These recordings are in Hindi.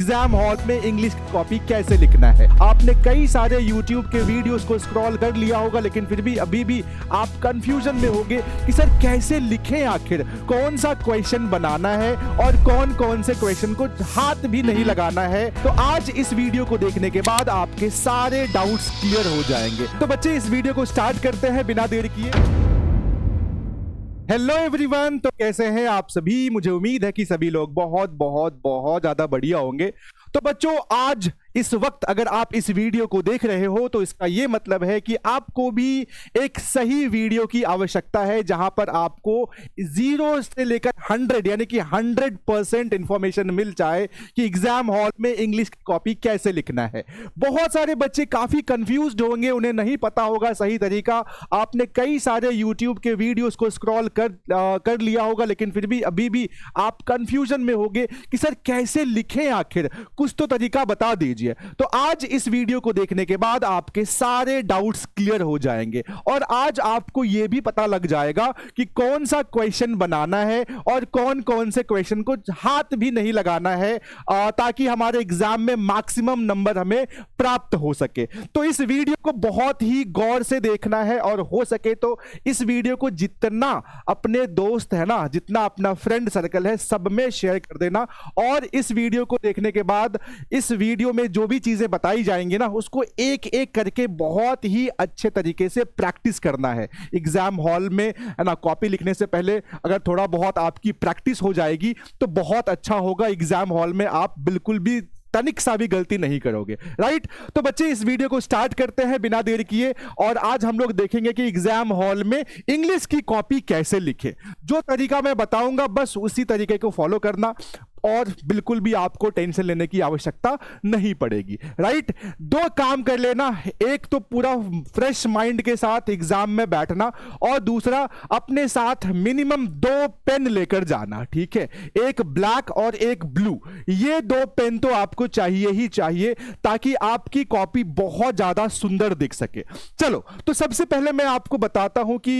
एग्जाम हॉल में इंग्लिश की कॉपी कैसे लिखना है। आपने कई सारे यूट्यूब के वीडियोस को स्क्रॉल कर लिया होगा, लेकिन फिर भी अभी भी आप कंफ्यूजन में होंगे कि सर कैसे लिखें, आखिर कौन सा क्वेश्चन बनाना है और कौन कौन से क्वेश्चन को हाथ भी नहीं लगाना है। तो आज इस वीडियो को देखने के बाद आपके सारे डाउट्स क्लियर हो जाएंगे। तो बच्चे इस वीडियो को स्टार्ट करते हैं बिना देर किए। हेलो एवरीवन, तो कैसे हैं आप सभी। मुझे उम्मीद है कि सभी लोग बहुत बहुत बहुत ज्यादा बढ़िया होंगे। तो बच्चों, आज इस वक्त अगर आप इस वीडियो को देख रहे हो तो इसका यह मतलब है कि आपको भी एक सही वीडियो की आवश्यकता है, जहां पर आपको 0 से लेकर 100 यानी कि 100% इंफॉर्मेशन मिल जाए कि एग्जाम हॉल में इंग्लिश की कॉपी कैसे लिखना है। बहुत सारे बच्चे काफी कंफ्यूज्ड होंगे, उन्हें नहीं पता होगा सही तरीका। आपने कई सारे यूट्यूब के वीडियोस को स्क्रॉल कर लिया होगा, लेकिन फिर भी अभी भी आप कंफ्यूजन में होंगे कि सर कैसे लिखें, आखिर कुछ तो तरीका बता दीजिए। तो आज इस वीडियो को देखने के बाद आपके सारे डाउट्स क्लियर हो जाएंगे और आज आपको यह भी पता लग जाएगा कि कौन सा क्वेश्चन बनाना है और कौन कौन से क्वेश्चन को हाथ भी नहीं लगाना है, ताकि हमारे एग्जाम में मैक्सिमम नंबर हमें प्राप्त हो सके। तो इस वीडियो को बहुत ही गौर से देखना है और हो सके तो इस वीडियो को जितना अपने दोस्त है ना, जितना अपना फ्रेंड सर्कल है, सब में शेयर कर देना। और इस वीडियो को देखने के बाद इस वीडियो में जो भी चीजें बताई जाएंगी ना, उसको एक एक करके बहुत ही अच्छे तरीके से प्रैक्टिस करना है। एग्जाम हॉल में है ना, कॉपी लिखने से पहले अगर थोड़ा बहुत आपकी प्रैक्टिस हो जाएगी तो बहुत अच्छा होगा। एग्जाम हॉल में आप बिल्कुल भी तनिक सा भी गलती नहीं करोगे, राइट। तो बच्चे इस वीडियो को स्टार्ट करते हैं बिना देर किए और आज हम लोग देखेंगे कि एग्जाम हॉल में इंग्लिश की कॉपी कैसे लिखे। जो तरीका मैं बताऊंगा बस उसी तरीके को फॉलो करना और बिल्कुल भी आपको टेंशन लेने की आवश्यकता नहीं पड़ेगी, राइट। दो काम कर लेना, एक तो पूरा फ्रेश माइंड के साथ एग्जाम में बैठना और दूसरा अपने साथ मिनिमम 2 पेन लेकर जाना, ठीक है। एक ब्लैक और एक ब्लू, ये 2 पेन तो आपको चाहिए ही चाहिए ताकि आपकी कॉपी बहुत ज्यादा सुंदर दिख सके। चलो, तो सबसे पहले मैं आपको बताता हूं कि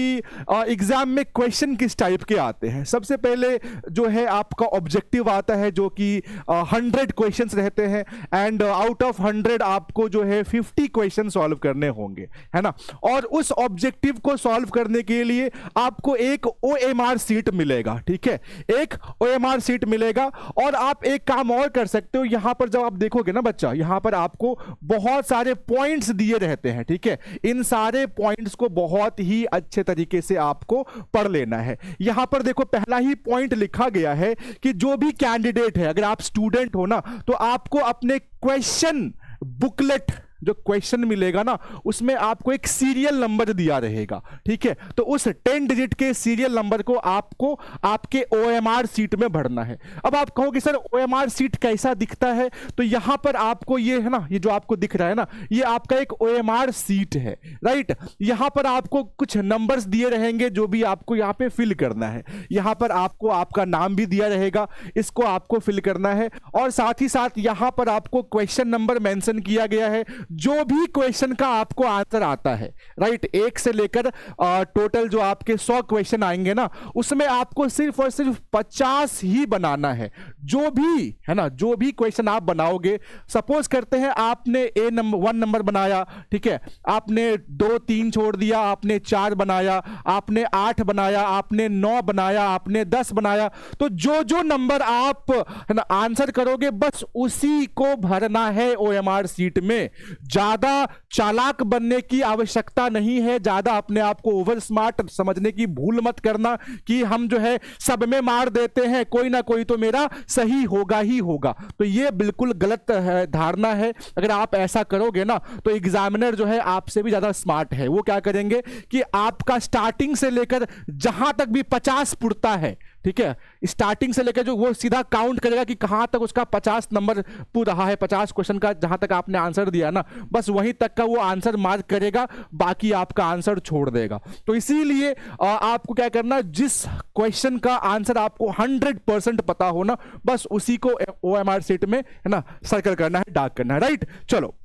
एग्जाम में क्वेश्चन किस टाइप के आते हैं। सबसे पहले जो है आपका ऑब्जेक्टिव आता है, जो कि 100 क्वेश्चंस रहते हैं एंड आउट ऑफ 100 आपको जो है 50 क्वेश्चन सॉल्व करने होंगे, है ना। और उस ऑब्जेक्टिव को सॉल्व करने के लिए आपको एक OMR सीट मिलेगा, ठीक है। एक OMR सीट मिलेगा और आप एक काम और कर सकते हो। यहां पर जब आप देखोगे ना बच्चा, यहां पर आपको बहुत सारे पॉइंट्स दिए रहते हैं, ठीक है। इन सारे पॉइंट्स को बहुत ही अच्छे तरीके से आपको पढ़ लेना है। यहां पर देखो, पहला ही पॉइंट लिखा गया है कि जो भी कैंडिडेट है, अगर आप स्टूडेंट हो ना, तो आपको अपने क्वेश्चन बुकलेट, जो क्वेश्चन मिलेगा ना, उसमें आपको एक सीरियल नंबर दिया रहेगा, ठीक है। तो उस 10 डिजिट के सीरियल नंबर को आपको आपके OMR सीट में भरना है। अब आप कहोगे सर OMR सीट कैसा दिखता है, तो यहां पर आपको ये है ना, ये जो आपको दिख रहा है ना, ये आपका एक OMR सीट है, राइट। यहां पर आपको कुछ नंबर्स दिए रहेंगे जो भी आपको यहां पे फिल करना है। यहां पर आपको आपका नाम भी दिया रहेगा, इसको आपको फिल करना है और साथ ही साथ यहां पर आपको क्वेश्चन नंबर मेंशन किया गया है। जो भी क्वेश्चन का आपको आंसर आता है, राइट, 1 से लेकर टोटल जो आपके 100 क्वेश्चन आएंगे ना, उसमें आपको सिर्फ और सिर्फ 50 ही बनाना है। जो भी है ना, जो भी क्वेश्चन आप बनाओगे, सपोज करते हैं आपने 1 नंबर बनाया, ठीक है, आपने 2 3 छोड़ दिया, आपने 4 बनाया, आपने 8 बनाया, आपने 9 बनाया, आपने 10 बनाया, तो जो जो नंबर आप है ना आंसर करोगे बस उसी को भरना है OMR सीट में। ज्यादा चालाक बनने की आवश्यकता नहीं है, ज्यादा अपने आप को ओवर स्मार्ट समझने की भूल मत करना कि हम जो है सब में मार देते हैं, कोई ना कोई तो मेरा सही होगा ही होगा। तो ये बिल्कुल गलत धारणा है। अगर आप ऐसा करोगे ना, तो एग्जामिनर जो है आपसे भी ज्यादा स्मार्ट है। वो क्या करेंगे कि आपका स्टार्टिंग से लेकर जहां तक भी 50 पुरता है, ठीक है, स्टार्टिंग से लेकर जो वो सीधा काउंट करेगा कि कहां तक उसका 50 नंबर पूरा रहा है, 50 क्वेश्चन का जहां तक आपने आंसर दिया ना, बस वहीं तक का वो आंसर मार्क करेगा, बाकी आपका आंसर छोड़ देगा। तो इसीलिए आपको क्या करना, जिस क्वेश्चन का आंसर आपको 100% पता हो ना, बस उसी को OMR सीट में है ना सर्कल करना है, डार्क करना है, राइट। चलो,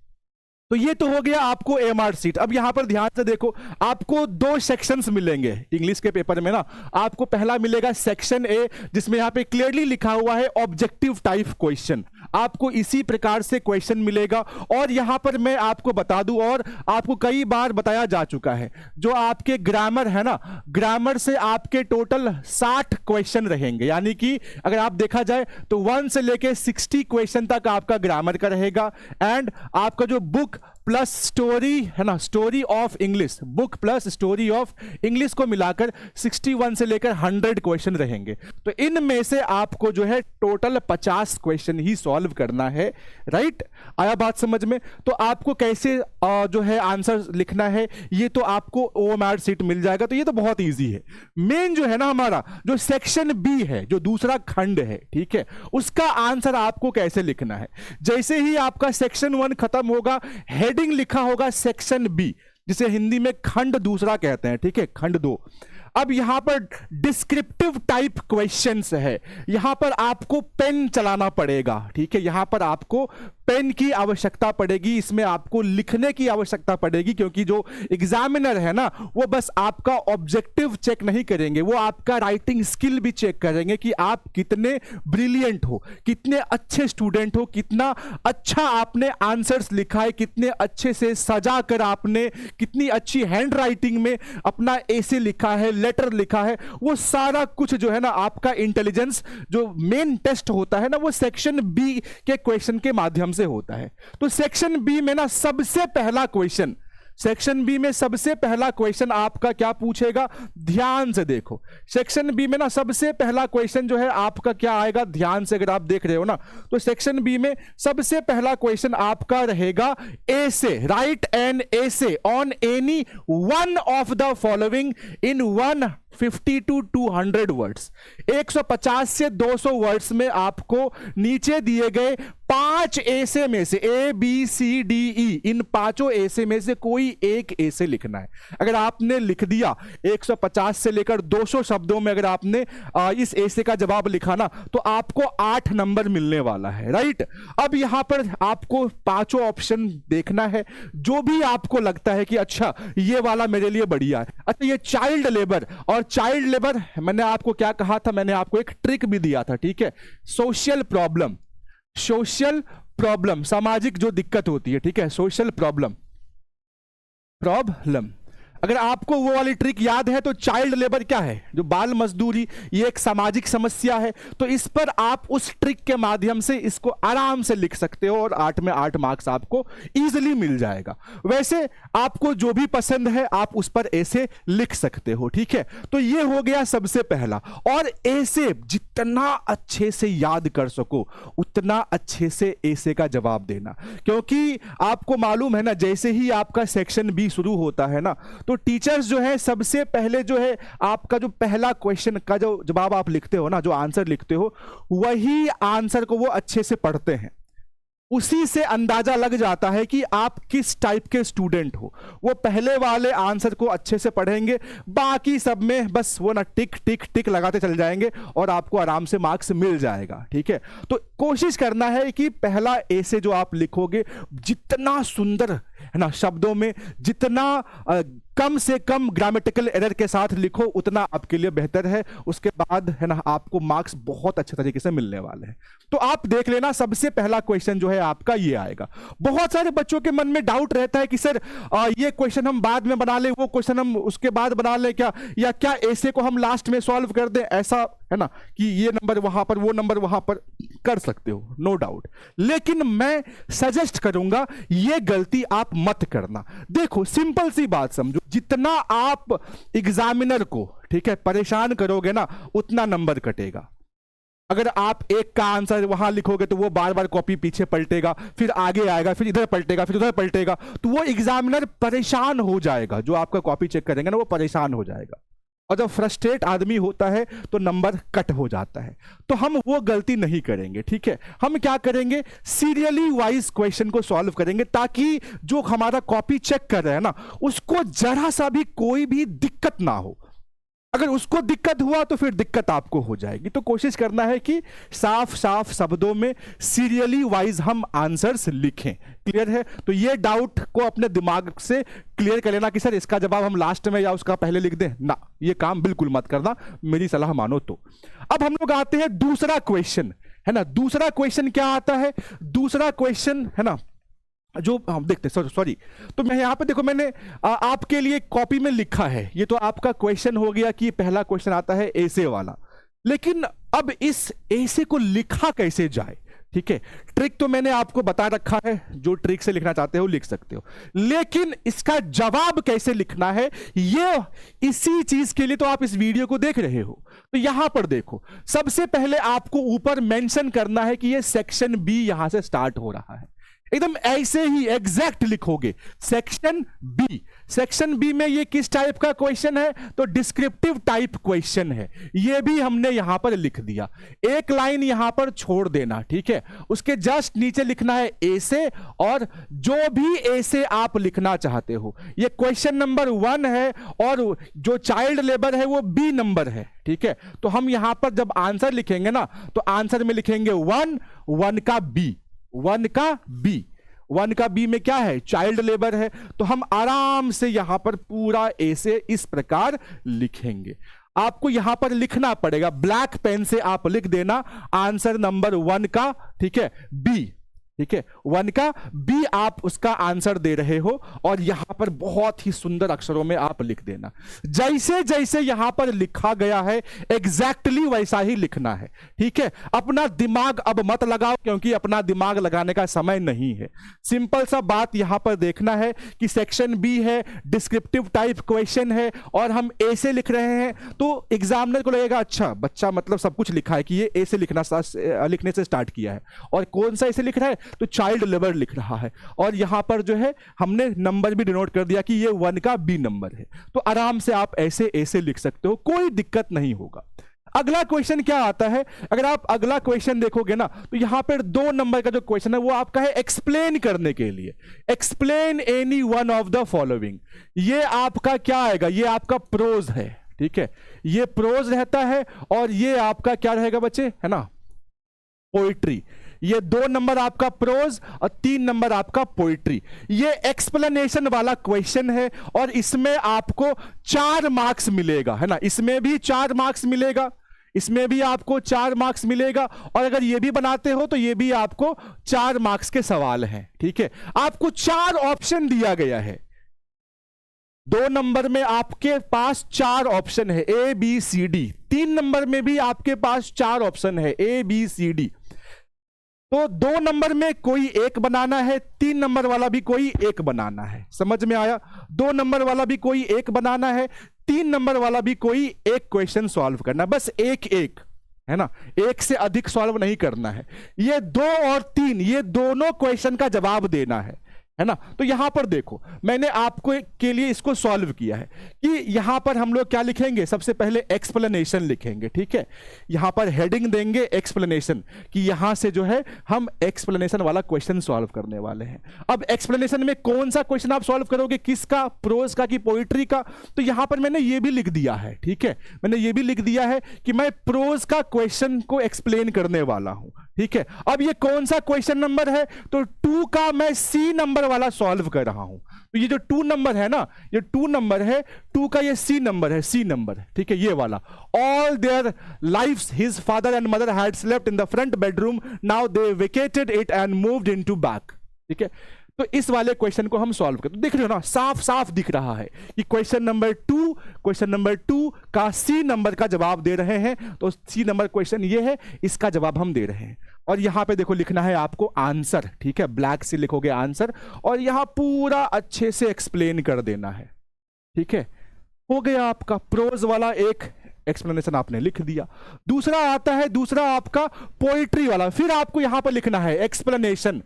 तो ये तो हो गया आपको OMR सीट। अब यहां पर ध्यान से देखो, आपको 2 सेक्शंस मिलेंगे इंग्लिश के पेपर में ना। आपको पहला मिलेगा सेक्शन ए, जिसमें यहां पे क्लियरली लिखा हुआ है ऑब्जेक्टिव टाइप क्वेश्चन। आपको इसी प्रकार से क्वेश्चन मिलेगा। और यहां पर मैं आपको बता दूं, और आपको कई बार बताया जा चुका है, जो आपके ग्रामर है ना, ग्रामर से आपके टोटल 60 क्वेश्चन रहेंगे। यानी कि अगर आप देखा जाए तो 1 से लेके 60 क्वेश्चन तक आपका ग्रामर का रहेगा। एंड आपका जो बुक प्लस स्टोरी है ना, story of English, book plus story of English को मिलाकर 61 से लेकर 100 क्वेश्चन रहेंगे। तो इनमें से आपको जो है टोटल 50 क्वेश्चन ही सॉल्व करना है। राइट, आया बात समझ में? तो आपको कैसे जो है आंसर लिखना है, ये तो आपको OMR सीट मिल जाएगा। तो ये तो बहुत ईजी है। मेन जो है ना हमारा जो सेक्शन बी है, जो दूसरा खंड है, ठीक है, उसका आंसर आपको कैसे लिखना है। जैसे ही आपका सेक्शन 1 खत्म होगा, हेडिंग लिखा होगा सेक्शन बी, जिसे हिंदी में खंड दूसरा कहते हैं, ठीक है, खंड 2। अब यहां पर डिस्क्रिप्टिव टाइप क्वेश्चंस है, यहां पर आपको पेन चलाना पड़ेगा, ठीक है, यहां पर आपको पेन की आवश्यकता पड़ेगी, इसमें आपको लिखने की आवश्यकता पड़ेगी, क्योंकि जो एग्जामिनर है ना, वो बस आपका ऑब्जेक्टिव चेक नहीं करेंगे, वो आपका राइटिंग स्किल भी चेक करेंगे कि आप कितने ब्रिलियंट हो, कितने अच्छे स्टूडेंट हो, कितना अच्छा आपने आंसर्स लिखा है, कितने अच्छे से सजा कर आपने, कितनी अच्छी हैंड राइटिंग में अपना एसे लिखा है, लेटर लिखा है। वो सारा कुछ जो है ना, आपका इंटेलिजेंस जो मेन टेस्ट होता है ना, वो सेक्शन बी के क्वेश्चन के माध्यम से होता है। तो सेक्शन बी में ना सबसे पहला क्वेश्चन, सेक्शन बी में सबसे पहला क्वेश्चन आपका क्या पूछेगा, ध्यान से देखो। सेक्शन बी में ना सबसे पहला क्वेश्चन जो है आपका क्या आएगा, ध्यान से अगर आप देख रहे हो ना, तो सेक्शन बी में सबसे पहला क्वेश्चन आपका रहेगा essay, write an essay on any one of the following in 150 to 200 words. 150 से 200 वर्ड्स में आपको नीचे दिए गए 5 एसे में से ABCDE, इन 5 एसे में से कोई एक एसे लिखना है। अगर आपने लिख दिया 150 से लेकर 200 शब्दों में, अगर आपने इस एसे का जवाब लिखा ना, तो आपको 8 नंबर मिलने वाला है। राइट, अब यहां पर आपको 5 ऑप्शन देखना है, जो भी आपको लगता है कि अच्छा ये वाला मेरे लिए बढ़िया है। अच्छा, ये चाइल्ड लेबर, और चाइल्ड लेबर मैंने आपको क्या कहा था, मैंने आपको एक ट्रिक भी दिया था, ठीक है, सोशल प्रॉब्लम, सोशल प्रॉब्लम, सामाजिक जो दिक्कत होती है, ठीक है, सोशल प्रॉब्लम, प्रॉब्लम। अगर आपको वो वाली ट्रिक याद है, तो चाइल्ड लेबर क्या है, जो बाल मजदूरी, ये एक सामाजिक समस्या है। तो इस पर आप उस ट्रिक के माध्यम से इसको आराम से लिख सकते हो, और 8 में 8 मार्क्स आपको इजीली मिल जाएगा। वैसे आपको जो भी पसंद है आप उस पर ऐसे लिख सकते हो, ठीक है। तो ये हो गया सबसे पहला। और ऐसे जितना अच्छे से याद कर सको उतना अच्छे से ऐसे का जवाब देना, क्योंकि आपको मालूम है ना, जैसे ही आपका सेक्शन बी शुरू होता है ना, तो टीचर्स जो है सबसे पहले जो है आपका जो पहला क्वेश्चन का जो जवाब आप लिखते हो ना, जो आंसर लिखते हो, वही आंसर को वो अच्छे से पढ़ते हैं। उसी से अंदाजा लग जाता है कि आप किस टाइप के स्टूडेंट हो। वो पहले वाले आंसर को अच्छे से पढ़ेंगे, बाकी सब में बस वो ना टिक टिक टिक लगाते चल जाएंगे और आपको आराम से मार्क्स मिल जाएगा, ठीक है। तो कोशिश करना है कि पहला ऐसे जो आप लिखोगे, जितना सुंदर है ना शब्दों में, जितना कम से कम ग्रामेटिकल एरर के साथ लिखो, उतना आपके लिए बेहतर है। उसके बाद है ना आपको मार्क्स बहुत अच्छे तरीके से मिलने वाले हैं। तो आप देख लेना, सबसे पहला क्वेश्चन जो है आपका ये आएगा। बहुत सारे बच्चों के मन में डाउट रहता है कि सर ये क्वेश्चन हम बाद में बना लें, वो क्वेश्चन हम उसके बाद बना लें क्या, या क्या ऐसे को हम लास्ट में सॉल्व कर दें, ऐसा है ना कि ये नंबर वहां पर, वो नंबर वहां पर, कर सकते हो, नो डाउट। लेकिन मैं सजेस्ट करूंगा ये गलती आप मत करना। देखो, सिंपल सी बात समझो, जितना आप एग्जामिनर को, ठीक है, परेशान करोगे ना, उतना नंबर कटेगा। अगर आप एक का आंसर वहां लिखोगे तो वो बार बार कॉपी पीछे पलटेगा, फिर आगे आएगा, फिर इधर पलटेगा, फिर उधर पलटेगा, तो वो एग्जामिनर परेशान हो जाएगा। जो आपका कॉपी चेक करेंगे ना, वो परेशान हो जाएगा। और जब फ्रस्ट्रेट आदमी होता है तो नंबर कट हो जाता है। तो हम वो गलती नहीं करेंगे, ठीक है। हम क्या करेंगे, सीरियली वाइज क्वेश्चन को सॉल्व करेंगे, ताकि जो हमारा कॉपी चेक कर रहे हैं ना, उसको जरा सा भी कोई भी दिक्कत ना हो। अगर उसको दिक्कत हुआ तो फिर दिक्कत आपको हो जाएगी। तो कोशिश करना है कि साफ साफ शब्दों में सीरियली वाइज हम आंसर्स लिखें। क्लियर है? तो ये डाउट को अपने दिमाग से क्लियर कर लेना कि सर इसका जवाब हम लास्ट में या उसका पहले लिख दें ना, ये काम बिल्कुल मत करना, मेरी सलाह मानो तो। अब हम लोग आते हैं दूसरा क्वेश्चन। है ना। दूसरा क्वेश्चन क्या आता है, दूसरा क्वेश्चन है ना जो हम देखते हैं, सॉरी तो मैं यहां पे देखो मैंने आपके लिए कॉपी में लिखा है, ये तो आपका क्वेश्चन हो गया कि पहला क्वेश्चन आता है ऐसे वाला, लेकिन अब इस ऐसे को लिखा कैसे जाए, ठीक है। ट्रिक तो मैंने आपको बता रखा है, जो ट्रिक से लिखना चाहते हो लिख सकते हो, लेकिन इसका जवाब कैसे लिखना है, ये इसी चीज के लिए तो आप इस वीडियो को देख रहे हो। तो यहां पर देखो, सबसे पहले आपको ऊपर मेंशन करना है कि ये सेक्शन बी यहां से स्टार्ट हो रहा है, एकदम ऐसे ही एग्जैक्ट लिखोगे सेक्शन बी। सेक्शन बी में ये किस टाइप का क्वेश्चन है, तो डिस्क्रिप्टिव टाइप क्वेश्चन है, ये भी हमने यहां पर लिख दिया। एक लाइन यहां पर छोड़ देना, ठीक है। उसके जस्ट नीचे लिखना है ऐसे, और जो भी ऐसे आप लिखना चाहते हो। ये क्वेश्चन नंबर 1 है और जो चाइल्ड लेबर है वो बी नंबर है, ठीक है। तो हम यहां पर जब आंसर लिखेंगे ना, तो आंसर में लिखेंगे 1 का बी, 1 का बी। 1 का बी में क्या है, चाइल्ड लेबर है, तो हम आराम से यहां पर पूरा ऐसे इस प्रकार लिखेंगे। आपको यहां पर लिखना पड़ेगा, ब्लैक पेन से आप लिख देना आंसर नंबर 1 का, ठीक है, बी, ठीक है। 1 का बी आप उसका आंसर दे रहे हो, और यहां पर बहुत ही सुंदर अक्षरों में आप लिख देना। जैसे जैसे यहां पर लिखा गया है एग्जैक्टली वैसा ही लिखना है, ठीक है। अपना दिमाग अब मत लगाओ, क्योंकि अपना दिमाग लगाने का समय नहीं है। सिंपल सा बात यहां पर देखना है कि सेक्शन बी है, डिस्क्रिप्टिव टाइप क्वेश्चन है, और हम ऐसे लिख रहे हैं, तो एग्जामिनर को लगेगा अच्छा बच्चा मतलब सब कुछ लिखा है कि ये ऐसे लिखने से स्टार्ट किया है, और कौन सा ऐसे लिख रहा है, तो चाइल्ड लेबर लिख रहा है। और यहां पर जो है हमने नंबर भी डिनोट कर दिया कि ये 1 का बी नंबर है। तो आराम से आप ऐसे ऐसे लिख सकते हो, कोई दिक्कत नहीं होगा। अगला क्वेश्चन क्या आता है, अगर आप अगला क्वेश्चन देखोगे ना, तो यहां पर 2 नंबर का जो क्वेश्चन है वो आपका है एक्सप्लेन करने के लिए। Explain any one of the following, ये आपका क्या आएगा, ये आपका प्रोज है, ठीक है। ये प्रोज रहता है, और ये आपका क्या रहेगा बच्चे, है ना, पोइट्री। ये 2 नंबर आपका प्रोज और 3 नंबर आपका पोइट्री। ये एक्सप्लेनेशन वाला क्वेश्चन है, और इसमें आपको 4 मार्क्स मिलेगा, है ना। इसमें भी 4 मार्क्स मिलेगा, इसमें भी आपको 4 मार्क्स मिलेगा, और अगर ये भी बनाते हो तो ये भी आपको 4 मार्क्स के सवाल हैं, ठीक है। आपको 4 ऑप्शन दिया गया है। 2 नंबर में आपके पास 4 ऑप्शन है, A B C D. 3 number में भी आपके पास 4 ऑप्शन है, ए बी सी डी। तो 2 नंबर में कोई एक बनाना है, 3 नंबर वाला भी कोई एक बनाना है, समझ में आया। 2 नंबर वाला भी कोई एक बनाना है, 3 नंबर वाला भी कोई एक क्वेश्चन सॉल्व करना, बस एक एक, है ना, एक से अधिक सॉल्व नहीं करना है। ये 2 और 3 ये दोनों क्वेश्चन का जवाब देना है ना। तो यहां पर देखो मैंने आपको के लिए इसको सॉल्व किया है कि यहां पर हम लोग क्या लिखेंगे, सबसे पहले एक्सप्लेनेशन लिखेंगे, ठीक है। यहां पर हेडिंग देंगे एक्सप्लेनेशन, कि यहां से जो है हम एक्सप्लेनेशन वाला क्वेश्चन सॉल्व करने वाले हैं। अब एक्सप्लेनेशन में कौन सा क्वेश्चन आप सॉल्व करोगे, किसका, प्रोज का कि पोइट्री का, तो यहां पर मैंने ये भी लिख दिया है, ठीक है। मैंने ये भी लिख दिया है कि मैं प्रोज का क्वेश्चन को एक्सप्लेन करने वाला हूं, ठीक है। अब ये कौन सा क्वेश्चन नंबर है, तो 2 का मैं सी नंबर वाला सॉल्व कर रहा हूं। तो ये जो 2 नंबर है ना, ये 2 नंबर है, 2 का ये सी नंबर है, सी नंबर है, ठीक है, ये वाला। All their lives his father and mother had slept in the front bedroom, now they vacated it and moved into back, ठीक है। तो इस वाले क्वेश्चन को हम सॉल्व करते, देख रहे हो ना, साफ साफ दिख रहा है कि क्वेश्चन नंबर 2 का सी नंबर का जवाब दे रहे हैं। तो सी नंबर क्वेश्चन ये है, इसका जवाब हम दे रहे हैं। और यहां पे देखो लिखना है आपको आंसर, ठीक है, ब्लैक से लिखोगे आंसर, और यहां पूरा अच्छे से एक्सप्लेन कर देना है, ठीक है। हो गया आपका प्रोज वाला एक एक्सप्लेनेशन आपने लिख दिया। दूसरा आता है, दूसरा आपका पोइट्री वाला, फिर आपको यहां पर लिखना है एक्सप्लेनेशन,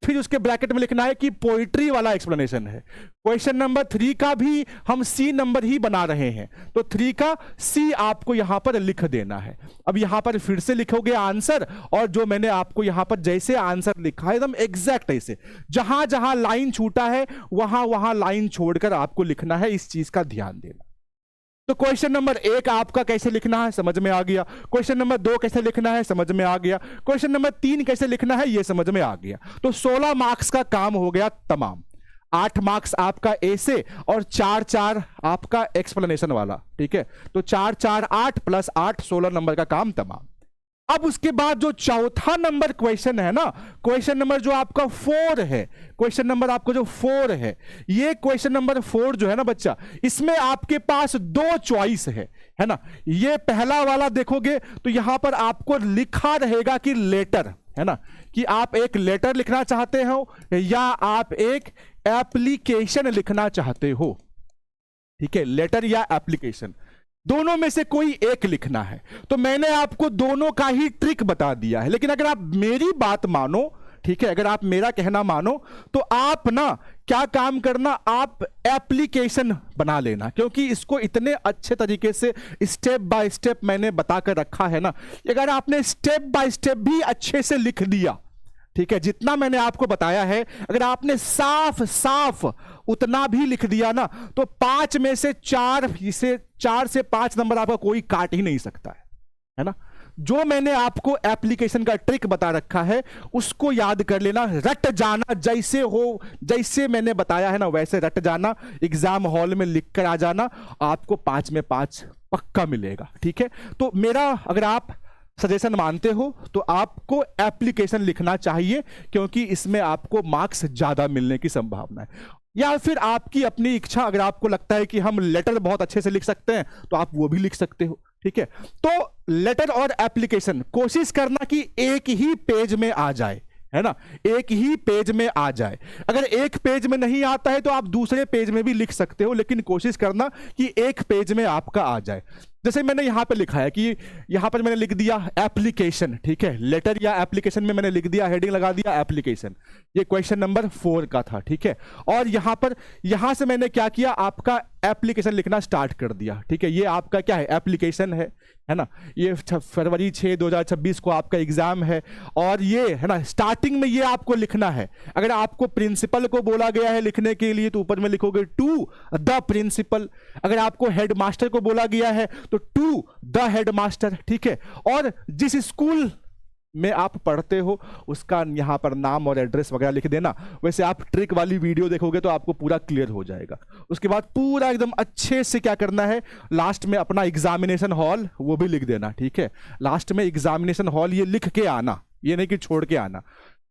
फिर उसके ब्रैकेट में लिखना है कि पोइट्री वाला एक्सप्लेनेशन है। क्वेश्चन नंबर 3 का भी हम सी नंबर ही बना रहे हैं, तो 3 का सी आपको यहां पर लिख देना है। अब यहां पर फिर से लिखोगे आंसर, और जो मैंने आपको यहां पर जैसे आंसर लिखा है एकदम एग्जैक्ट ऐसे, जहां जहां लाइन छूटा है वहां वहां लाइन छोड़कर आपको लिखना है, इस चीज का ध्यान देना। तो क्वेश्चन नंबर 1 आपका कैसे लिखना है समझ में आ गया, क्वेश्चन नंबर 2 कैसे लिखना है समझ में आ गया, क्वेश्चन नंबर 3 कैसे लिखना है ये समझ में आ गया। तो 16 मार्क्स का काम हो गया तमाम। 8 मार्क्स आपका ऐसे, और 4 आपका एक्सप्लेनेशन वाला, ठीक है। तो 4 8 + 8 16 नंबर का काम तमाम। अब उसके बाद जो चौथा नंबर क्वेश्चन है ना, क्वेश्चन नंबर जो आपका 4 है, क्वेश्चन नंबर आपका जो 4 है, ये क्वेश्चन नंबर 4 जो है ना बच्चा, इसमें आपके पास 2 चॉइस है ना। ये पहला वाला देखोगे तो यहां पर आपको लिखा रहेगा कि लेटर, है ना, कि आप एक लेटर लिखना चाहते हो या आप एक एप्लीकेशन लिखना चाहते हो। ठीक है, लेटर या एप्लीकेशन, दोनों में से कोई एक लिखना है। तो मैंने आपको दोनों का ही ट्रिक बता दिया है, लेकिन अगर आप मेरी बात मानो, ठीक है, अगर आप मेरा कहना मानो तो आप ना क्या काम करना, आप एप्लीकेशन बना लेना, क्योंकि इसको इतने अच्छे तरीके से स्टेप बाय स्टेप मैंने बताकर रखा है ना। अगर आपने स्टेप बाय स्टेप भी अच्छे से लिख दिया, ठीक है, जितना मैंने आपको बताया है, अगर आपने साफ साफ उतना भी लिख दिया ना, तो 5 में से 4 से 5 नंबर आपका कोई काट ही नहीं सकता है ना। जो मैंने आपको एप्लीकेशन का ट्रिक बता रखा है उसको याद कर लेना, रट जाना, जैसे हो, जैसे मैंने बताया है ना वैसे रट जाना, एग्जाम हॉल में लिख कर आ जाना, आपको 5 में 5 पक्का मिलेगा। ठीक है, तो मेरा अगर आप सजेशन मानते हो तो आपको एप्लीकेशन लिखना चाहिए, क्योंकि इसमें आपको मार्क्स ज्यादा मिलने की संभावना है। या फिर आपकी अपनी इच्छा, अगर आपको लगता है कि हम लेटर बहुत अच्छे से लिख सकते हैं तो आप वो भी लिख सकते हो। ठीक है, तो लेटर और एप्लीकेशन कोशिश करना कि एक ही पेज में आ जाए, है ना, एक ही पेज में आ जाए। अगर एक पेज में नहीं आता है तो आप दूसरे पेज में भी लिख सकते हो, लेकिन कोशिश करना कि एक पेज में आपका आ जाए। जैसे मैंने यहां पे लिखा है कि यहां पर मैंने लिख दिया एप्लीकेशन, ठीक है, लेटर या एप्लीकेशन में मैंने लिख दिया, हेडिंग लगा दिया एप्लीकेशन। ये क्वेश्चन नंबर 4 का था। ठीक है, और यहां से मैंने क्या किया, आपका एप्लीकेशन लिखना स्टार्ट कर दिया। ठीक है, ये आपका क्या है, एप्लीकेशन है ना। ये फरवरी 6 2026 को आपका एग्जाम है, और ये है ना स्टार्टिंग में ये आपको लिखना है। अगर आपको प्रिंसिपल को बोला गया है लिखने के लिए तो ऊपर में लिखोगे टू द प्रिंसिपल। अगर आपको हेडमास्टर को बोला गया है तो टू द हेडमास्टर। ठीक है, और जिस स्कूल में आप पढ़ते हो उसका यहां पर नाम और एड्रेस वगैरह लिख देना। वैसे आप ट्रिक वाली वीडियो देखोगे तो आपको पूरा क्लियर हो जाएगा। उसके बाद पूरा एकदम अच्छे से क्या करना है, लास्ट में अपना एग्जामिनेशन हॉल वो भी लिख देना। ठीक है, लास्ट में एग्जामिनेशन हॉल ये लिख के आना, ये नहीं कि छोड़ के आना।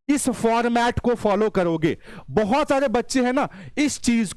इस फॉर्मेट को फॉलो करोगे। बहुत सारे बच्चे हैं ना इस चीज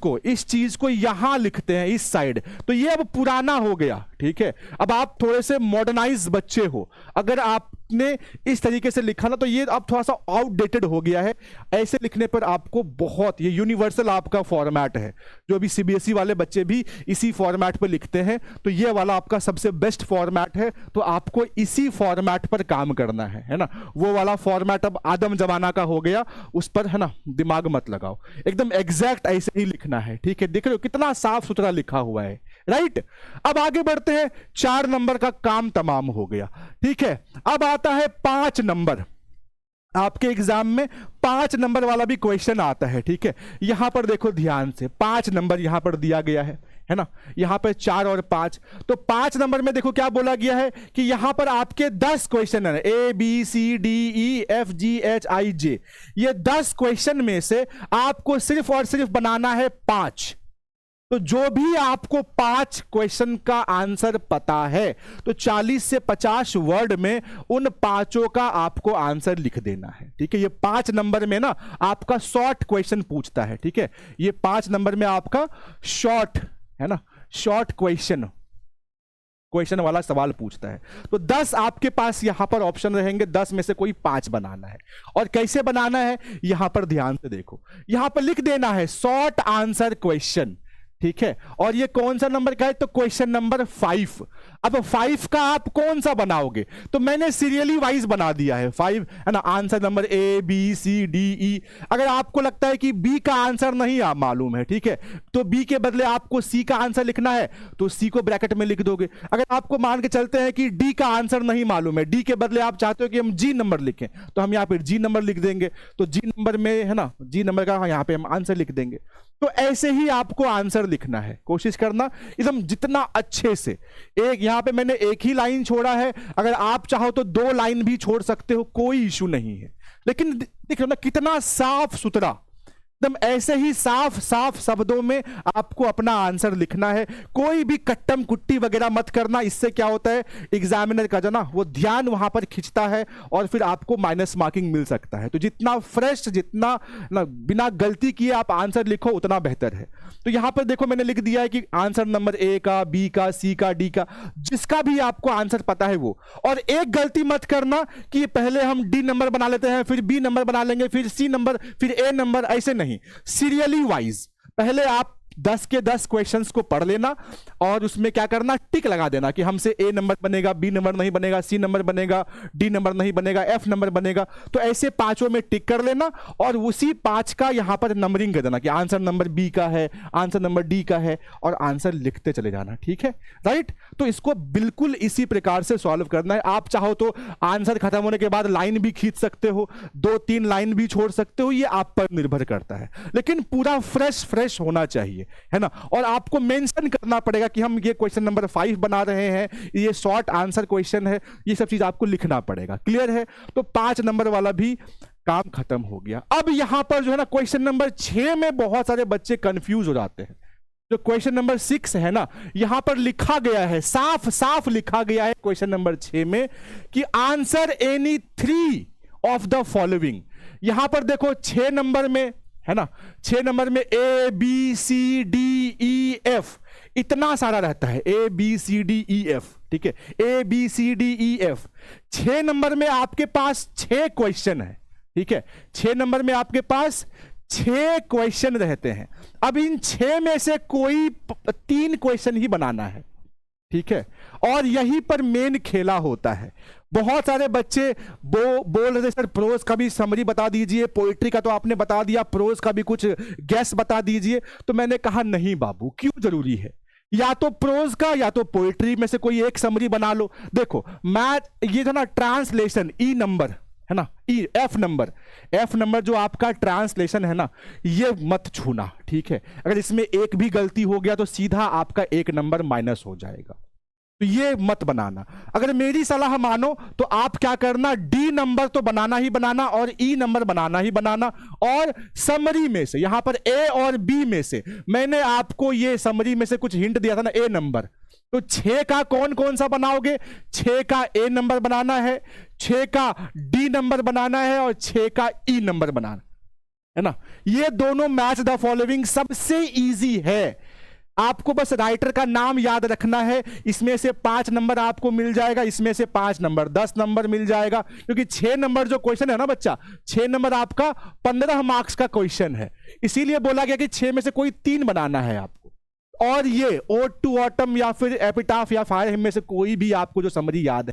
को यहां लिखते हैं इस साइड, तो ये अब पुराना हो गया। ठीक है, अब आप थोड़े से मॉडर्नाइज बच्चे हो, अगर आपने इस तरीके से लिखा ना तो ये अब थोड़ा सा आउटडेटेड हो गया है। ऐसे लिखने पर आपको बहुत, ये यूनिवर्सल आपका फॉर्मेट है, जो अभी सीबीएसई वाले बच्चे भी इसी फॉर्मेट पर लिखते हैं, तो ये वाला आपका सबसे बेस्ट फॉर्मेट है। तो आपको इसी फॉर्मेट पर काम करना है ना। वो वाला फॉर्मेट अब आदम जमाना का हो गया, उस पर है ना दिमाग मत लगाओ, एकदम एग्जैक्ट ऐसे ही लिखना है। ठीक है, देख रहे हो कितना साफ सुथरा लिखा हुआ है, राइट। अब आगे बढ़ते हैं, 4 नंबर का काम तमाम हो गया। ठीक है, अब आता है 5 नंबर। आपके एग्जाम में 5 नंबर वाला भी क्वेश्चन आता है। ठीक है, यहां पर देखो ध्यान से, 5 नंबर यहां पर दिया गया है ना, यहां पर 4 और 5। तो 5 नंबर में देखो क्या बोला गया है कि यहां पर आपके 10 क्वेश्चन है, ABCDEFGHIJ। ये 10 क्वेश्चन में से आपको सिर्फ और सिर्फ बनाना है 5। तो जो भी आपको 5 क्वेश्चन का आंसर पता है तो 40 से 50 वर्ड में उन 5 का आपको आंसर लिख देना है। ठीक है, ये 5 नंबर में ना आपका शॉर्ट क्वेश्चन पूछता है। ठीक है, ये 5 नंबर में आपका शॉर्ट है ना, शॉर्ट क्वेश्चन वाला सवाल पूछता है। तो 10 आपके पास यहां पर ऑप्शन रहेंगे, 10 में से कोई 5 बनाना है। और कैसे बनाना है, यहां पर ध्यान से देखो, यहां पर लिख देना है शॉर्ट आंसर क्वेश्चन। ठीक है, और ये कौन सा नंबर का है, तो क्वेश्चन नंबर 5। अब 5 का आप कौन सा बनाओगे, तो मैंने सीरियली वाइज बना दिया है 5, है ना। Answer number ABCDE। अगर आपको लगता है कि बी का आंसर नहीं आप मालूम है, ठीक है, तो बी के बदले आपको सी का आंसर लिखना है तो सी को ब्रैकेट में लिख दोगे। अगर आपको मान के चलते हैं कि डी का आंसर नहीं मालूम है, डी के बदले आप चाहते हो कि हम जी नंबर लिखें, तो हम यहाँ पे जी नंबर लिख देंगे। तो जी नंबर में है ना, जी नंबर का यहाँ पे हम आंसर लिख देंगे। तो ऐसे ही आपको आंसर लिखना है, कोशिश करना एकदम जितना अच्छे से। एक यहां पे मैंने एक ही लाइन छोड़ा है, अगर आप चाहो तो 2 लाइन भी छोड़ सकते हो, कोई इशू नहीं है। लेकिन देख लो ना कितना साफ सुथरा, एकदम ऐसे ही साफ साफ शब्दों में आपको अपना आंसर लिखना है। कोई भी कट्टम कुट्टी वगैरह मत करना, इससे क्या होता है एग्जामिनर का जो ना वो ध्यान वहां पर खिंचता है और फिर आपको माइनस मार्किंग मिल सकता है। तो जितना फ्रेश, जितना ना बिना गलती किए आप आंसर लिखो उतना बेहतर है। तो यहां पर देखो मैंने लिख दिया है कि आंसर नंबर ए का, बी का, सी का, डी का, जिसका भी आपको आंसर पता है वो। और एक गलती मत करना कि पहले हम डी नंबर बना लेते हैं, फिर बी नंबर बना लेंगे, फिर सी नंबर, फिर ए नंबर, ऐसे नहीं। सीरियली वाइज पहले आप 10 के 10 क्वेश्चंस को पढ़ लेना और उसमें क्या करना, टिक लगा देना कि हमसे ए नंबर बनेगा, बी नंबर नहीं बनेगा, सी नंबर बनेगा, डी नंबर नहीं बनेगा, एफ नंबर बनेगा। तो ऐसे पांचों में टिक कर लेना और उसी 5 का यहां पर नंबरिंग कर देना कि आंसर नंबर बी का है, आंसर नंबर डी का है, और आंसर लिखते चले जाना। ठीक है, राइट। तो इसको बिल्कुल इसी प्रकार से सॉल्व करना है। आप चाहो तो आंसर खत्म होने के बाद लाइन भी खींच सकते हो, 2-3 लाइन भी छोड़ सकते हो, ये आप पर निर्भर करता है, लेकिन पूरा फ्रेश होना चाहिए, है ना। और आपको मेंशन करना पड़ेगा कि हम ये क्वेश्चन नंबर 5 बना रहे हैं, ये शॉर्ट आंसर क्वेश्चन है, ये सब चीज आपको लिखना पड़ेगा। क्लियर है। तो 5 नंबर वाला भी काम खत्म हो गया। अब यहां पर जो है ना क्वेश्चन नंबर 6 में बहुत सारे बच्चे कंफ्यूज हो जाते हैं। जो क्वेश्चन नंबर 6 है ना, यहां पर लिखा गया है, साफ साफ लिखा गया है क्वेश्चन नंबर 6 में कि answer any 3 of the following. यहां पर देखो 6 नंबर में है ना, 6 नंबर में A B C D E F इतना सारा रहता है, A B C D E F. ठीक है, A B C D E F. 6 number में आपके पास 6 क्वेश्चन है। ठीक है, 6 नंबर में आपके पास 6 क्वेश्चन रहते हैं। अब इन 6 में से कोई 3 क्वेश्चन ही बनाना है। ठीक है, और यहीं पर मेन खेला होता है। बहुत सारे बच्चे बोल रहे सर प्रोज का भी समरी बता दीजिए, पोइट्री का तो आपने बता दिया, प्रोज का भी कुछ गैस बता दीजिए। तो मैंने कहा नहीं बाबू, क्यों जरूरी है, या तो प्रोज का या तो पोइट्री में से कोई एक समरी बना लो। देखो मैथ ये था ना ट्रांसलेशन, ई नंबर है ना, ई एफ नंबर जो आपका ट्रांसलेशन है ना, ये मत छूना। ठीक है, अगर इसमें एक भी गलती हो गया तो सीधा आपका 1 नंबर माइनस हो जाएगा, तो ये मत बनाना। अगर मेरी सलाह मानो तो आप क्या करना, डी नंबर तो बनाना ही बनाना और ई नंबर बनाना ही बनाना। और समरी में से यहां पर ए और बी में से मैंने आपको ये समरी में से कुछ हिंट दिया था ना, ए नंबर। तो 6 का कौन कौन सा बनाओगे, 6 का ए नंबर बनाना है, 6 का डी नंबर बनाना है और 6 का ई नंबर बनाना है ना। ये दोनों मैच द फॉलोइंग सबसे इजी है। आपको बस राइटर का नाम याद रखना है। इसमें से 5 नंबर आपको मिल जाएगा, इसमें से 5 नंबर 10 नंबर मिल जाएगा, क्योंकि 6 नंबर जो क्वेश्चन है ना बच्चा, 6 नंबर आपका 15 मार्क्स का क्वेश्चन है। इसीलिए बोला गया कि 6 में से कोई 3 बनाना है आपको। और ये ओड टू ऑटम या फिर एपिटाफ या फायर हिम में से कोई भी आपको जो समरी याद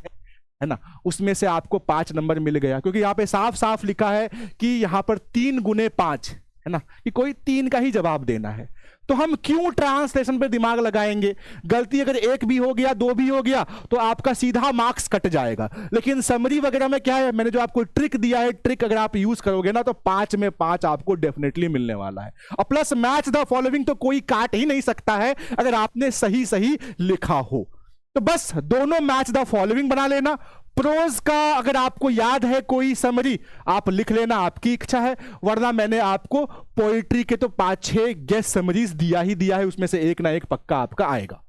है ना, उसमें से आपको 5 नंबर मिल गया, क्योंकि यहां पे साफ साफ लिखा है कि यहां पर 3 गुने 5 है ना, कि कोई 3 का ही जवाब देना है। तो हम क्यों ट्रांसलेशन पे दिमाग लगाएंगे, गलती अगर 1 भी हो गया, 2 भी हो गया तो आपका सीधा मार्क्स कट जाएगा। लेकिन समरी वगैरह में क्या है, मैंने जो आपको ट्रिक दिया है, ट्रिक अगर आप यूज करोगे ना तो 5 में 5 आपको डेफिनेटली मिलने वाला है। और प्लस मैच द फॉलोइंग तो कोई काट ही नहीं सकता है अगर आपने सही सही लिखा हो। तो बस दोनों मैच द फॉलोइंग बना लेना। प्रोज का अगर आपको याद है कोई समरी आप लिख लेना, आपकी इच्छा है, वरना मैंने आपको पोइट्री के तो 5-6 गेस्ट समरीज दिया ही दिया है, उसमें से एक ना एक पक्का आपका आएगा।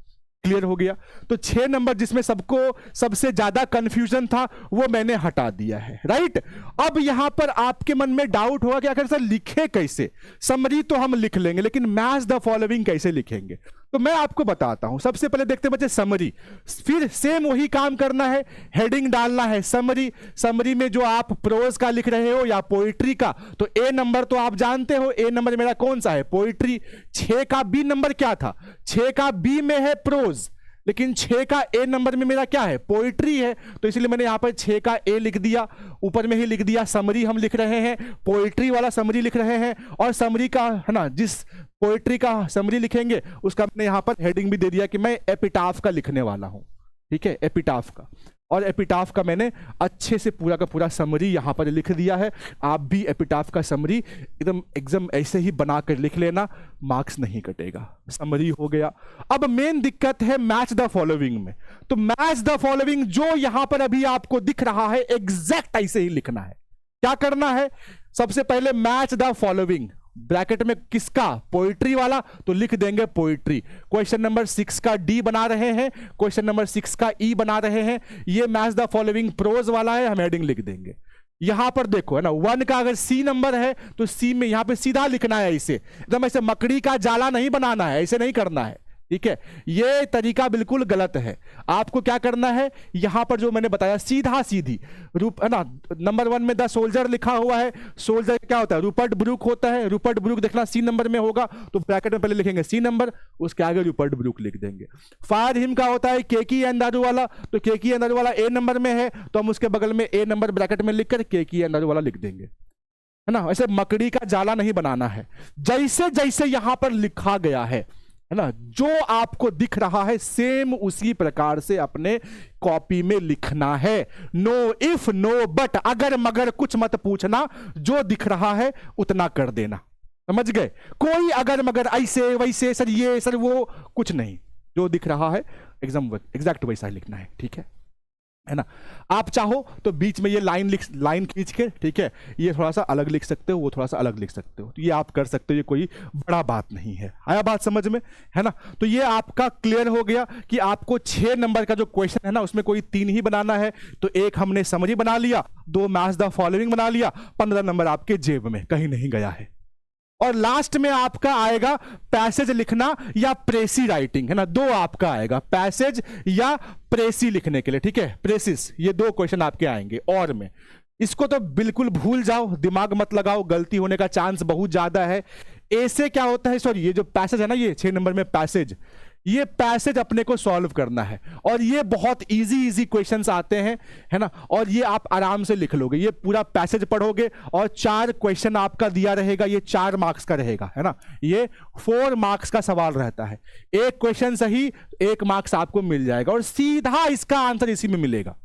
क्लियर हो गया। तो 6 नंबर जिसमें सबको सबसे ज्यादा कंफ्यूजन था वो मैंने हटा दिया है, राइट। अब यहां पर आपके मन में डाउट होगा कि आखिर सर लिखे कैसे, समरी तो हम लिख लेंगे लेकिन मैच द फॉलोइंग कैसे लिखेंगे। तो मैं आपको बताता हूं। सबसे पहले देखते बच्चे समरी, फिर सेम वही काम करना है, हेडिंग डालना है समरी। समरी में जो आप प्रोज का लिख रहे हो या पोइट्री का, तो ए नंबर तो आप जानते हो, ए नंबर मेरा कौन सा है, पोइट्री। 6 का बी नंबर क्या था, 6 का बी में है प्रोज, लेकिन 6 का ए नंबर में मेरा क्या है, पोइट्री है। तो इसलिए मैंने यहां पर 6 का ए लिख दिया, ऊपर में ही लिख दिया समरी हम लिख रहे हैं, पोइट्री वाला समरी लिख रहे हैं। और समरी का है ना, जिस पोइट्री का समरी लिखेंगे उसका मैंने यहां पर हेडिंग भी दे दिया कि मैं एपिटाफ का लिखने वाला हूं। ठीक है, एपिटाफ का। और एपिटाफ का मैंने अच्छे से पूरा का पूरा समरी यहां पर लिख दिया है। आप भी एपिटाफ का समरी एकदम ऐसे ही बनाकर लिख लेना, मार्क्स नहीं कटेगा। समरी हो गया। अब मेन दिक्कत है मैच द फॉलोइंग में। तो मैच द फॉलोइंग जो यहां पर अभी आपको दिख रहा है एग्जैक्ट ऐसे ही लिखना है। क्या करना है, सबसे पहले मैच द फॉलोइंग ब्रैकेट में किसका, पोइट्री वाला, तो लिख देंगे पोइट्री। क्वेश्चन नंबर 6 का डी बना रहे हैं, क्वेश्चन नंबर 6 का ई बना रहे हैं। ये मैच द फॉलोइंग प्रोज वाला है, हम हेडिंग लिख देंगे। यहां पर देखो है ना, 1 का अगर सी नंबर है तो सी में यहां पे सीधा लिखना है, इसे एकदम ऐसे मकड़ी का जाला नहीं बनाना है, ऐसे नहीं करना है, ठीक है। ये तरीका बिल्कुल गलत है। आपको क्या करना है, यहां पर जो मैंने बताया सीधा सीधी रूप है ना, नंबर 1 में द सोल्जर लिखा हुआ है, सोल्जर क्या होता है, रूपर्ट ब्रूक होता है। रूपर्ट ब्रूक देखना सी नंबर में होगा तो ब्रैकेट में पहले लिखेंगे सी नंबर, उसके आगे रूपर्ट ब्रूक लिख देंगे। फायर हिम का होता है केकी अंदारू वाला, तो केकी अंदारू वाला ए नंबर में है तो हम उसके बगल में ए नंबर ब्रैकेट में लिखकर केकी अंदारू वाला लिख देंगे, है ना। ऐसे मकड़ी का जाला नहीं बनाना है, जैसे जैसे यहां पर लिखा गया है ना, जो आपको दिख रहा है सेम उसी प्रकार से अपने कॉपी में लिखना है। नो इफ नो बट, अगर मगर कुछ मत पूछना, जो दिख रहा है उतना कर देना, समझ गए। कोई अगर मगर ऐसे वैसे सर ये सर वो कुछ नहीं, जो दिख रहा है एकदम एग्जैक्ट वैसा ही लिखना है, ठीक है ना। आप चाहो तो बीच में ये लाइन खींच के, ठीक है, ये थोड़ा सा अलग लिख सकते हो, वो थोड़ा सा अलग लिख सकते हो, तो ये आप कर सकते हो, ये कोई बड़ा बात नहीं है। आया बात समझ में, है ना। तो ये आपका क्लियर हो गया कि आपको 6 नंबर का जो क्वेश्चन है ना, उसमें कोई 3 ही बनाना है। तो एक हमने समरी बना लिया, 2 मैच द फॉलोइंग बना लिया, 15 नंबर आपके जेब में कहीं नहीं गया है। और लास्ट में आपका आएगा पैसेज लिखना या प्रेसी राइटिंग, है ना। 2 आपका आएगा, पैसेज या प्रेसी लिखने के लिए, ठीक है, प्रेसिस, ये 2 क्वेश्चन आपके आएंगे। और में इसको तो बिल्कुल भूल जाओ, दिमाग मत लगाओ, गलती होने का चांस बहुत ज्यादा है। ऐसे क्या होता है, सॉरी, ये जो पैसेज है ना, ये 6 नंबर में पैसेज, ये पैसेज अपने को सॉल्व करना है और ये बहुत इजी क्वेश्चंस आते हैं, है ना। और ये आप आराम से लिख लोगे, ये पूरा पैसेज पढ़ोगे और 4 क्वेश्चन आपका दिया रहेगा, ये 4 मार्क्स का रहेगा, है ना। ये 4 मार्क्स का सवाल रहता है, एक क्वेश्चन सही 1 मार्क्स आपको मिल जाएगा और सीधा इसका आंसर इसी में मिलेगा।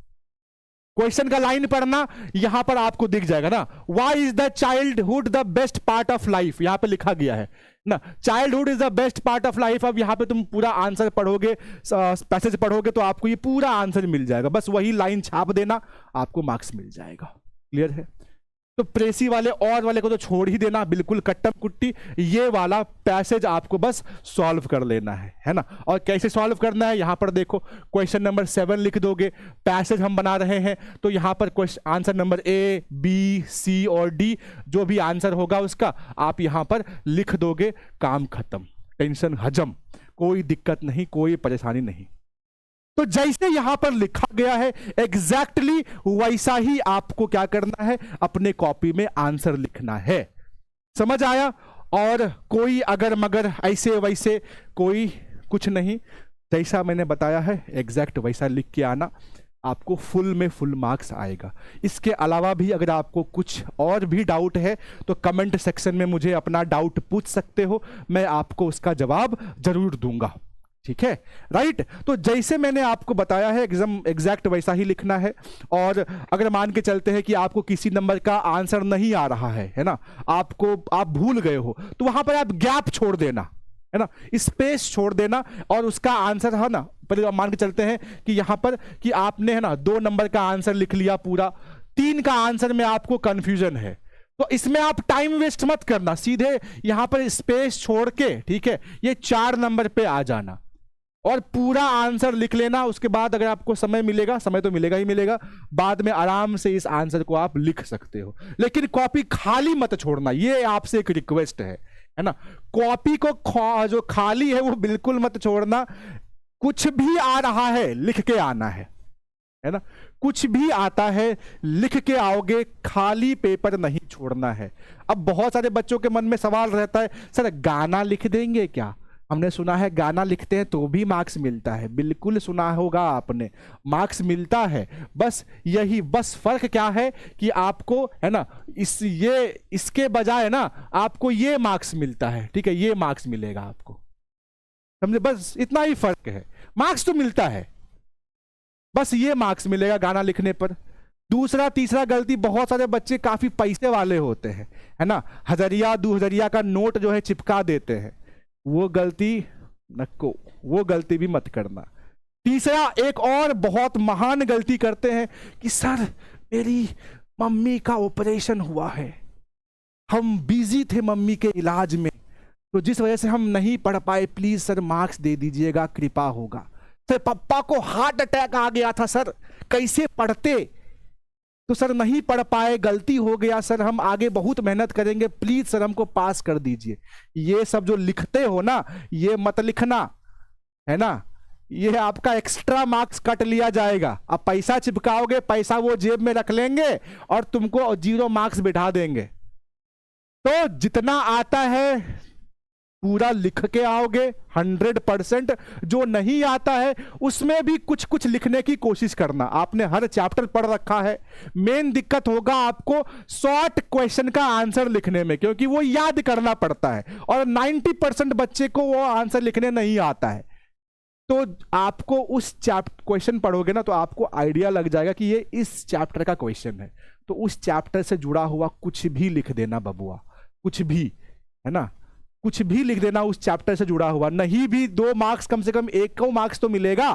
क्वेश्चन का लाइन पढ़ना, यहां पर आपको दिख जाएगा ना, why is the childhood the best part of life, यहां पे लिखा गया है ना, childhood is the best part of life. अब यहां पे तुम पूरा आंसर पढ़ोगे, पैसेज पढ़ोगे तो आपको ये पूरा आंसर मिल जाएगा, बस वही लाइन छाप देना, आपको मार्क्स मिल जाएगा। क्लियर है। तो प्रेसी वाले और वाले को तो छोड़ ही देना, बिल्कुल कट्टम कुट्टी, ये वाला पैसेज आपको बस सॉल्व कर लेना है ना। और कैसे सॉल्व करना है, यहां पर देखो, क्वेश्चन नंबर 7 लिख दोगे, पैसेज हम बना रहे हैं तो यहां पर question answer number A, B, C और D, जो भी आंसर होगा उसका आप यहां पर लिख दोगे, काम खत्म, टेंशन हजम, कोई दिक्कत नहीं, कोई परेशानी नहीं। तो जैसे यहां पर लिखा गया है एग्जैक्टली वैसा ही आपको क्या करना है, अपने कॉपी में आंसर लिखना है। समझ आया। और कोई अगर मगर ऐसे वैसे कोई कुछ नहीं, जैसा मैंने बताया है एग्जैक्ट वैसा लिख के आना, आपको फुल में फुल मार्क्स आएगा। इसके अलावा भी अगर आपको कुछ और भी डाउट है तो कमेंट सेक्शन में मुझे अपना डाउट पूछ सकते हो, मैं आपको उसका जवाब जरूर दूंगा, ठीक है, राइट। तो जैसे मैंने आपको बताया है एकदम एग्जैक्ट वैसा ही लिखना है। और अगर मान के चलते हैं कि आपको किसी नंबर का आंसर नहीं आ रहा है ना, आप भूल गए हो, तो वहां पर आप गैप छोड़ देना, है ना, स्पेस छोड़ देना और उसका आंसर है ना, पर मान के चलते हैं कि यहां पर कि आपने है ना 2 नंबर का आंसर लिख लिया पूरा, 3 का आंसर में आपको कंफ्यूजन है, तो इसमें आप टाइम वेस्ट मत करना, सीधे यहां पर स्पेस छोड़ के, ठीक है, ये 4 नंबर पे आ जाना और पूरा आंसर लिख लेना। उसके बाद अगर आपको समय मिलेगा, समय तो मिलेगा ही मिलेगा, बाद में आराम से इस आंसर को आप लिख सकते हो, लेकिन कॉपी खाली मत छोड़ना, ये आपसे एक रिक्वेस्ट है ना। कॉपी को जो खाली है वो बिल्कुल मत छोड़ना, कुछ भी आ रहा है लिख के आना है ना, कुछ भी आता है लिख के आओगे, खाली पेपर नहीं छोड़ना है। अब बहुत सारे बच्चों के मन में सवाल रहता है, सर गाना लिख देंगे क्या, हमने सुना है गाना लिखते हैं तो भी मार्क्स मिलता है। बिल्कुल सुना होगा आपने, मार्क्स मिलता है, बस यही बस फर्क क्या है कि आपको है ना इसके बजाय ना आपको ये मार्क्स मिलता है, ठीक है, ये मार्क्स मिलेगा आपको, समझे, बस इतना ही फर्क है। मार्क्स तो मिलता है, बस ये मार्क्स मिलेगा गाना लिखने पर। दूसरा तीसरा गलती, बहुत सारे बच्चे काफी पैसे वाले होते हैं, है ना, 1000 2000 का नोट जो है चिपका देते हैं, वो गलती नको, वो गलती भी मत करना। तीसरा एक और बहुत महान गलती करते हैं कि सर मेरी मम्मी का ऑपरेशन हुआ है, हम बिजी थे मम्मी के इलाज में, तो जिस वजह से हम नहीं पढ़ पाए, प्लीज सर मार्क्स दे दीजिएगा, कृपा होगा। सर पापा को हार्ट अटैक आ गया था सर, कैसे पढ़ते, तो सर नहीं पढ़ पाए, गलती हो गया सर, हम आगे बहुत मेहनत करेंगे, प्लीज सर हमको पास कर दीजिए। ये सब जो लिखते हो ना, ये मत लिखना, है ना, ये आपका एक्स्ट्रा मार्क्स कट लिया जाएगा। अब पैसा चिपकाओगे, पैसा वो जेब में रख लेंगे और तुमको 0 मार्क्स बिठा देंगे। तो जितना आता है पूरा लिख के आओगे 100%, जो नहीं आता है उसमें भी कुछ कुछ लिखने की कोशिश करना। आपने हर चैप्टर पढ़ रखा है, मेन दिक्कत होगा आपको शॉर्ट क्वेश्चन का आंसर लिखने में, क्योंकि वो याद करना पड़ता है और 90% बच्चे को वो आंसर लिखने नहीं आता है। तो आपको उस क्वेश्चन पढ़ोगे ना, तो आपको आइडिया लग जाएगा कि ये इस चैप्टर का क्वेश्चन है, तो उस चैप्टर से जुड़ा हुआ कुछ भी लिख देना बबुआ, कुछ भी, है ना, कुछ भी लिख देना उस चैप्टर से जुड़ा हुआ। नहीं भी 2 मार्क्स, कम से कम 1 मार्क्स तो मिलेगा,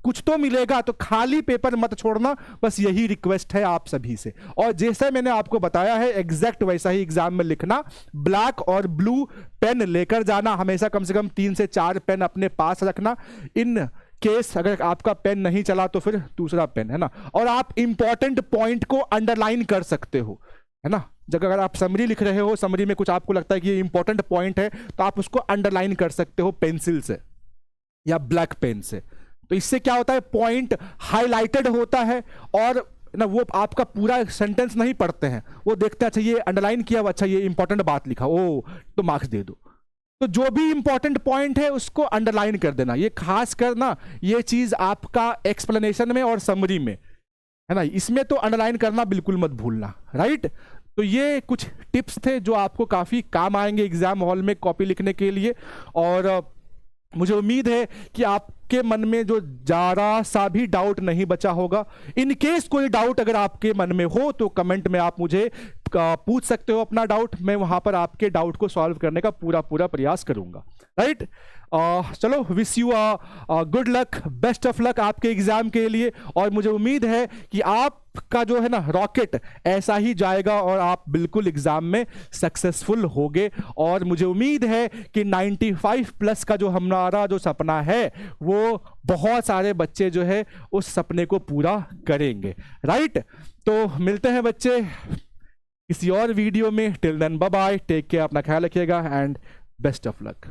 कुछ तो मिलेगा, तो खाली पेपर मत छोड़ना, बस यही रिक्वेस्ट है आप सभी से। और जैसे मैंने आपको बताया है एग्जैक्ट वैसा ही एग्जाम में लिखना, ब्लैक और ब्लू पेन लेकर जाना, हमेशा कम से कम 3 से 4 पेन अपने पास रखना, इन केस अगर आपका पेन नहीं चला तो फिर दूसरा पेन, है ना। और आप इंपॉर्टेंट पॉइंट को अंडरलाइन कर सकते हो, है ना, जब अगर आप समरी लिख रहे हो, समरी में कुछ आपको लगता है कि ये इंपॉर्टेंट पॉइंट है, तो आप उसको अंडरलाइन कर सकते हो पेंसिल से या ब्लैक पेन से। तो इससे क्या होता है, पॉइंट हाईलाइटेड होता है, और ना वो आपका पूरा सेंटेंस नहीं पढ़ते हैं, वो देखते हैं अच्छा ये अंडरलाइन किया, अच्छा ये इंपॉर्टेंट बात लिखा, ओ तो मार्क्स दे दो। तो जो भी इंपॉर्टेंट पॉइंट है उसको अंडरलाइन कर देना, ये खास करना, ये चीज आपका एक्सप्लेनेशन में और समरी में, है ना, इसमें तो अंडरलाइन करना बिल्कुल मत भूलना, राइट। तो ये कुछ टिप्स थे जो आपको काफ़ी काम आएंगे एग्जाम हॉल में कॉपी लिखने के लिए। और मुझे उम्मीद है कि आपके मन में जो जरा सा भी डाउट नहीं बचा होगा। इन केस कोई डाउट अगर आपके मन में हो तो कमेंट में आप मुझे पूछ सकते हो अपना डाउट, मैं वहां पर आपके डाउट को सॉल्व करने का पूरा प्रयास करूंगा, राइट। चलो, wish you good luck, best of luck आपके एग्जाम के लिए। और मुझे उम्मीद है कि आपका जो है ना रॉकेट ऐसा ही जाएगा और आप बिल्कुल एग्जाम में सक्सेसफुल होगे। और मुझे उम्मीद है कि 95+ का जो हमारा जो सपना है वो बहुत सारे बच्चे जो है उस सपने को पूरा करेंगे, राइट। तो मिलते हैं बच्चे किसी और वीडियो में, till then bye bye, take care, अपना ख्याल रखिएगा एंड बेस्ट ऑफ लक।